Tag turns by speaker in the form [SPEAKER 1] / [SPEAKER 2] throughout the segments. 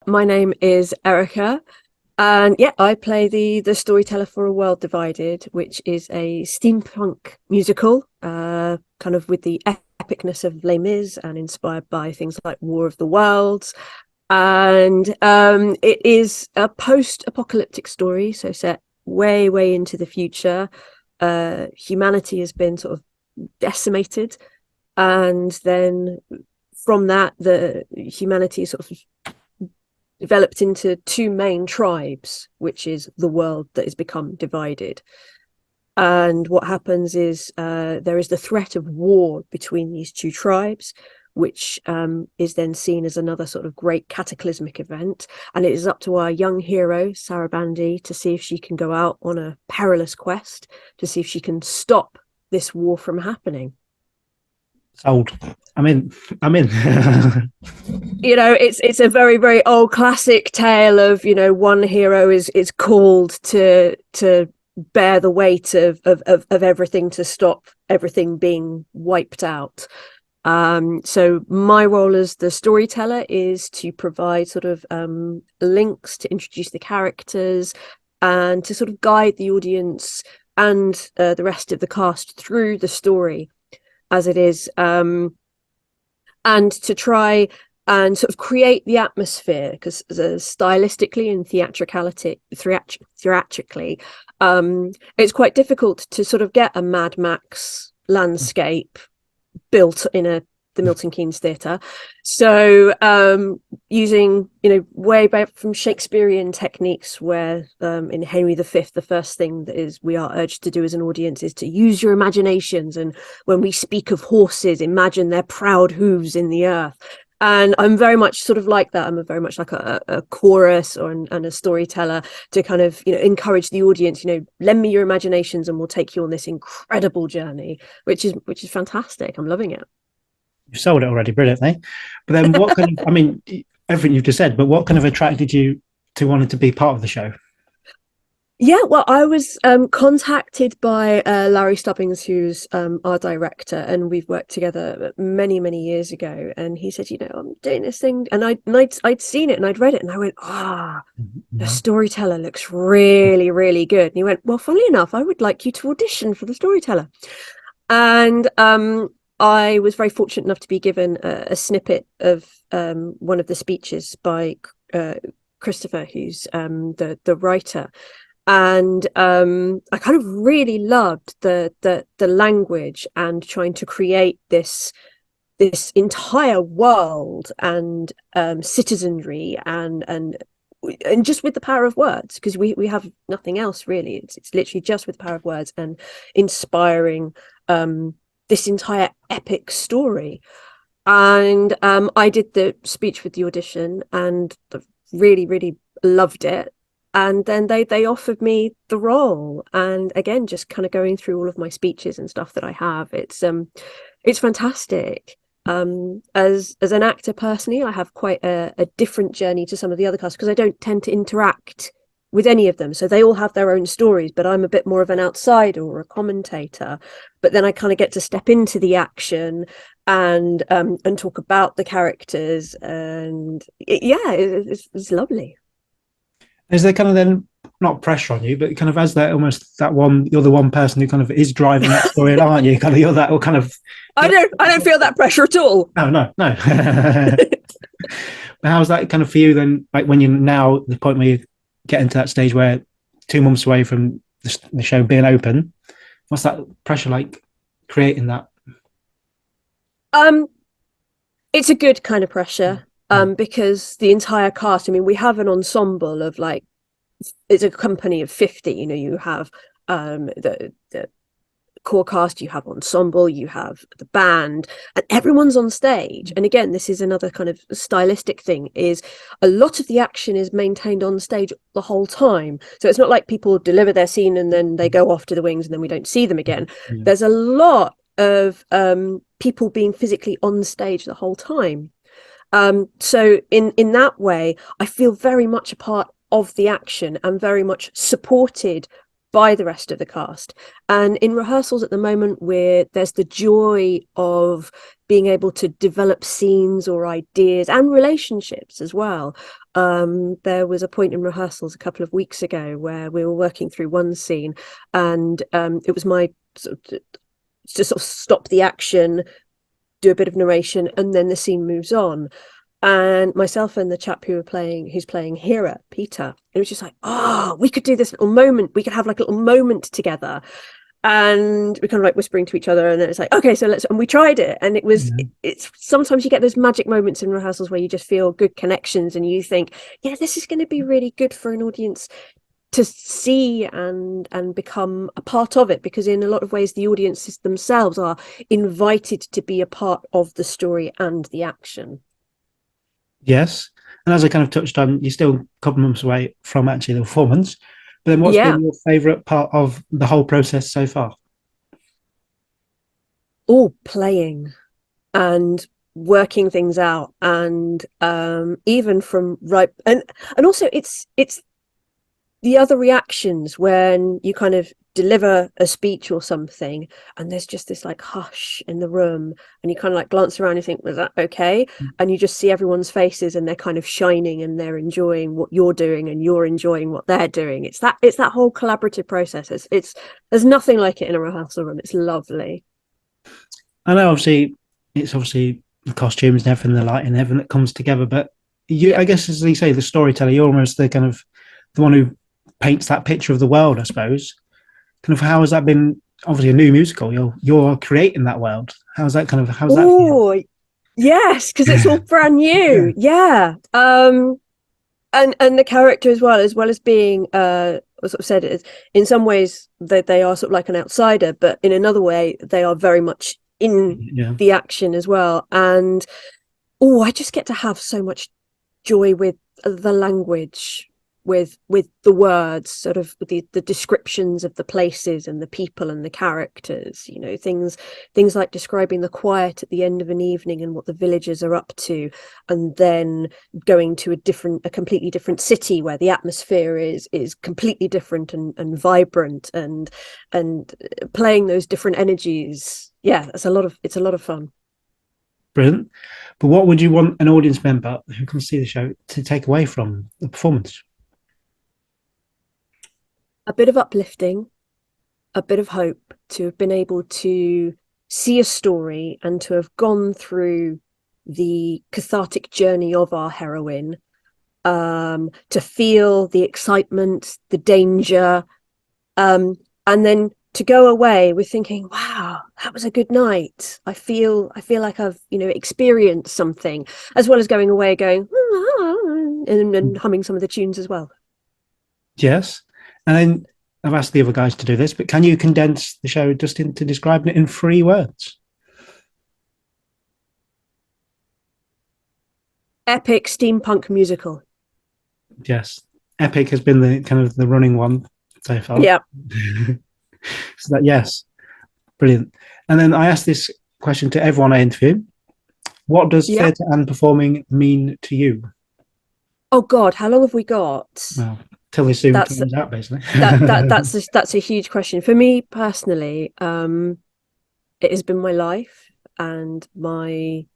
[SPEAKER 1] My name is Erika, and yeah, I play the storyteller for A World Divided, which is a steampunk musical, kind of with the epicness of Les Mis and inspired by things like War of the Worlds. And it is a post-apocalyptic story, so set way, way into the future. Humanity has been sort of decimated, and then from that, the humanity sort of developed into two main tribes, which is the world that has become divided. And what happens is there is the threat of war between these two tribes, which is then seen as another sort of great cataclysmic event. And it is up to our young hero, Sarah Bandy, to see if she can go out on a perilous quest to see if she can stop this war from happening.
[SPEAKER 2] Sold. I'm in.
[SPEAKER 1] It's a very, very old classic tale of, one hero is called to bear the weight of everything to stop everything being wiped out. So my role as the storyteller is to provide sort of links to introduce the characters and to sort of guide the audience and the rest of the cast through the story as it is, and to try and sort of create the atmosphere, because stylistically and theatrically, it's quite difficult to sort of get a Mad Max landscape built in the Milton Keynes Theatre. So using, way back from Shakespearean techniques where in Henry V, the first thing that is we are urged to do as an audience is to use your imaginations. And when we speak of horses, imagine their proud hooves in the earth. And I'm very much sort of like that. I'm very much like a chorus and a storyteller to kind of, encourage the audience, lend me your imaginations and we'll take you on this incredible journey, which is fantastic. I'm loving it.
[SPEAKER 2] You've sold it already brilliantly. But then what kind of, everything you've just said, but what kind of attracted you to wanting to be part of the show?
[SPEAKER 1] Yeah, well, I was contacted by Larry Stubbings, who's our director, and we've worked together many, many years ago. And he said, I'm doing this thing, and I'd seen it and I'd read it, and I went, the storyteller looks really, really good. And he went, well, funnily enough, I would like you to audition for the storyteller. And I was very fortunate enough to be given a snippet of one of the speeches by Christopher, who's the writer. And I kind of really loved the language and trying to create this entire world and citizenry and just with the power of words, because we have nothing else really. It's literally just with the power of words and inspiring this entire epic story. And I did the speech with the audition and really, really loved it. And then they offered me the role, and again, just kind of going through all of my speeches and stuff that I have, it's fantastic. As an actor personally, I have quite a different journey to some of the other cast because I don't tend to interact with any of them, so they all have their own stories, but I'm a bit more of an outsider or a commentator. But then I kind of get to step into the action and talk about the characters, and it's lovely.
[SPEAKER 2] Is there kind of then not pressure on you, but kind of as that almost that one, you're the one person who kind of is driving that story, aren't you? Kind of you're that or kind of.
[SPEAKER 1] I don't feel that pressure at all.
[SPEAKER 2] No. But how's that kind of for you then? Like when you're now at the point where you get into that stage where 2 months away from the show being open, what's that pressure like creating that?
[SPEAKER 1] It's a good kind of pressure. Because the entire cast, we have an ensemble of it's a company of 50. You have the core cast, you have ensemble, you have the band, and everyone's on stage. And again, this is another kind of stylistic thing, is a lot of the action is maintained on stage the whole time. So it's not like people deliver their scene and then they go off to the wings and then we don't see them again. There's a lot of people being physically on stage the whole time. So in that way, I feel very much a part of the action and very much supported by the rest of the cast. And in rehearsals at the moment, where there's the joy of being able to develop scenes or ideas and relationships as well. There was a point in rehearsals a couple of weeks ago where we were working through one scene, and it was my to sort of stop the action, do a bit of narration, and then the scene moves on. And myself and the chap who's playing Hera, Peter, it was just like, oh, we could do this little moment. We could have like a little moment together. And we kind of like whispering to each other, and then it's like, okay, so let's, and we tried it. And it was, it's sometimes you get those magic moments in rehearsals where you just feel good connections and you think, yeah, this is going to be really good for an audience to see and become a part of it, because in a lot of ways the audiences themselves are invited to be a part of the story and the action.
[SPEAKER 2] Yes. And as I kind of touched on, you're still a couple of months away from actually the performance. But then what's
[SPEAKER 1] Yeah.
[SPEAKER 2] been your favourite part of the whole process so far?
[SPEAKER 1] All playing and working things out, and even from right, and also it's the other reactions when you kind of deliver a speech or something and there's just this like hush in the room, and you kind of like glance around and think, was that okay? And you just see everyone's faces and they're kind of shining and they're enjoying what you're doing and you're enjoying what they're doing. It's that whole collaborative process. It's there's nothing like it in a rehearsal room. It's lovely.
[SPEAKER 2] I know obviously it's obviously the costumes and everything, the lighting and everything that comes together, but you,
[SPEAKER 1] Yeah.
[SPEAKER 2] I guess, as they say, the storyteller, you're almost the kind of the one who paints that picture of the world, I suppose. Kind of how has that been? Obviously, a new musical. You're creating that world. How's that for
[SPEAKER 1] Oh, yes, because it's all
[SPEAKER 2] you?
[SPEAKER 1] brand
[SPEAKER 2] Yeah.
[SPEAKER 1] new. Yeah. And the character as well as being sort of said, it in some ways they are sort of like an outsider, but in another way they are very much in
[SPEAKER 2] Yeah.
[SPEAKER 1] the action as well. And oh, I just get to have so much joy with the language, with the words, sort of the descriptions of the places and the people and the characters, you know, things like describing the quiet at the end of an evening and what the villagers are up to, and then going to a completely different city where the atmosphere is completely different and vibrant, and playing those different energies. Yeah, it's a lot of fun.
[SPEAKER 2] Brilliant. But what would you want an audience member who comes to see the show to take away from the performance?
[SPEAKER 1] A bit of uplifting, a bit of hope, to have been able to see a story and to have gone through the cathartic journey of our heroine, to feel the excitement, the danger, and then to go away with thinking, wow, that was a good night. I feel like I've, you know, experienced something, as well as going away going and humming some of the tunes as well.
[SPEAKER 2] Yes. And then I've asked the other guys to do this, but can you condense the show just into describing it in 3 words?
[SPEAKER 1] Epic steampunk musical.
[SPEAKER 2] Yes. Epic has been the kind of the running one so far.
[SPEAKER 1] Yeah.
[SPEAKER 2] So that, yes, brilliant. And then I asked this question to everyone I interview. What does
[SPEAKER 1] Yeah.
[SPEAKER 2] theatre and performing mean to you?
[SPEAKER 1] Oh God, how long have we got?
[SPEAKER 2] Well, till this Zoom
[SPEAKER 1] That's
[SPEAKER 2] time's out, basically.
[SPEAKER 1] that's a huge question for me personally. It has been my life and my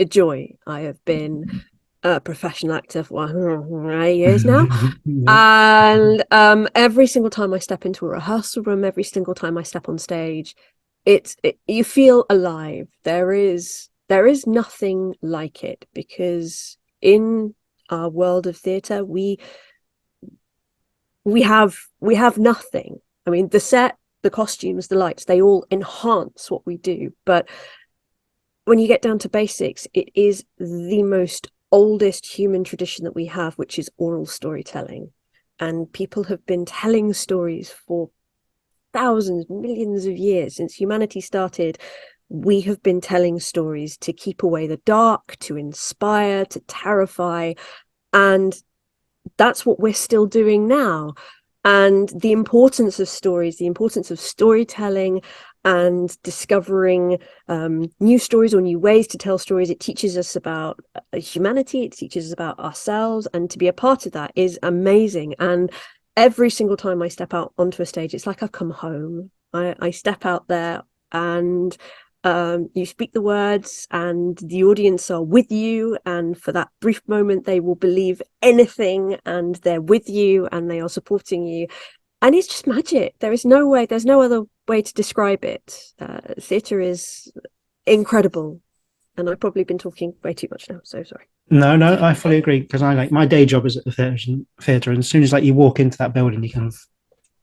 [SPEAKER 1] joy. I have been a professional actor for 8 years now,
[SPEAKER 2] Yeah.
[SPEAKER 1] and every single time I step into a rehearsal room, every single time I step on stage, you feel alive. There is nothing like it, because in our world of theatre, we have nothing. I mean, the set, the costumes, the lights, they all enhance what we do, but when you get down to basics, it is the most oldest human tradition that we have, which is oral storytelling. And people have been telling stories for thousands, millions of years since humanity started. We have been telling stories to keep away the dark, to inspire, to terrify, and that's what we're still doing now. And the importance of stories, the importance of storytelling and discovering new stories or new ways to tell stories, it teaches us about humanity, it teaches us about ourselves, and to be a part of that is amazing. And every single time I step out onto a stage, it's like I've come home. I step out there and you speak the words and the audience are with you, and for that brief moment they will believe anything, and they're with you and they are supporting you, and it's just magic. There's no other way to describe it. Theatre is incredible, and I've probably been talking way too much now, so sorry.
[SPEAKER 2] No, I fully agree, because I like my day job is at the theatre, and as soon as like you walk into that building, you kind of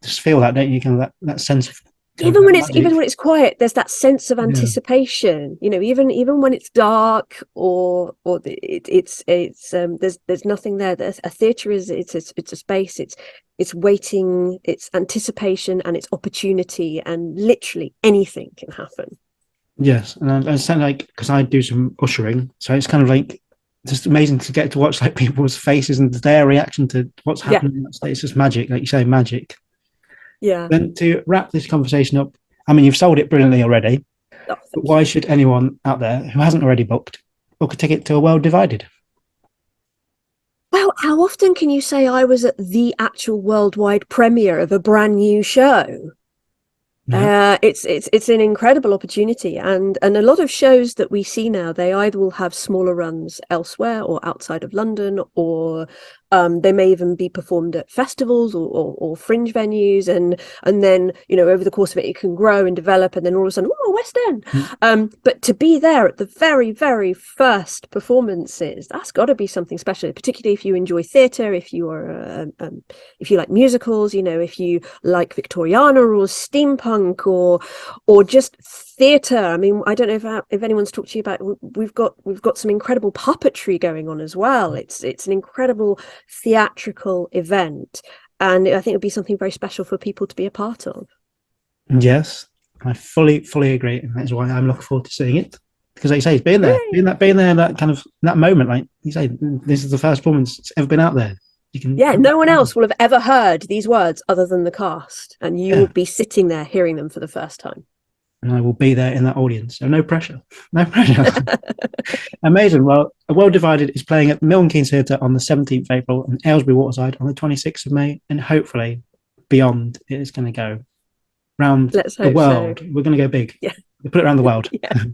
[SPEAKER 2] just feel that, don't you? Kind of that sense of kind of
[SPEAKER 1] Even
[SPEAKER 2] magic.
[SPEAKER 1] when it's quiet, there's that sense of
[SPEAKER 2] Yeah.
[SPEAKER 1] anticipation, even when it's dark, or it's there's nothing there. There's a theatre is it's a space, it's waiting, it's anticipation, and it's opportunity, and literally anything can happen.
[SPEAKER 2] Yes, and I sound like, because I do some ushering, so it's kind of like just amazing to get to watch like people's faces and their reaction to what's
[SPEAKER 1] Yeah.
[SPEAKER 2] happening. It's just magic, like you say, magic.
[SPEAKER 1] Yeah.
[SPEAKER 2] Then to wrap this conversation up, I mean, you've sold it brilliantly already,
[SPEAKER 1] Oh,
[SPEAKER 2] but
[SPEAKER 1] thank
[SPEAKER 2] why
[SPEAKER 1] you.
[SPEAKER 2] should anyone out there who hasn't already book a ticket to A World Divided?
[SPEAKER 1] Well, how often can you say I was at the actual worldwide premiere of a brand new show?
[SPEAKER 2] Yeah.
[SPEAKER 1] It's an incredible opportunity, and a lot of shows that we see now, they either will have smaller runs elsewhere or outside of London, or they may even be performed at festivals or fringe venues, and then over the course of it can grow and develop, and then all of a sudden, oh, West End. But to be there at the very, very first performances, that's got to be something special, particularly if you enjoy theatre, if you are if you like musicals, if you like Victoriana or steampunk, or just theatre. I mean, I don't know if anyone's talked to you about, we've got some incredible puppetry going on as well. It's an incredible theatrical event, and I think it would be something very special for people to be a part of.
[SPEAKER 2] Yes, I fully agree, and that's why I'm looking forward to seeing it. Because like you say, it's being there,
[SPEAKER 1] Hooray!
[SPEAKER 2] being there, that kind of that moment, like you say, this is the first performance it's ever been out there. You can,
[SPEAKER 1] Yeah, no one else will have ever heard these words other than the cast, and you will
[SPEAKER 2] yeah,
[SPEAKER 1] be sitting there hearing them for the first time.
[SPEAKER 2] and I will be there in that audience. So no pressure, no pressure. Amazing. Well, A World Divided is playing at Milton Keynes Theatre on the 17th of April and Aylesbury Waterside on the 26th of May, and hopefully beyond it is going to go round
[SPEAKER 1] Let's
[SPEAKER 2] the
[SPEAKER 1] hope so.
[SPEAKER 2] world. We're going to go big.
[SPEAKER 1] Yeah.
[SPEAKER 2] We put it around the world.
[SPEAKER 1] Yeah.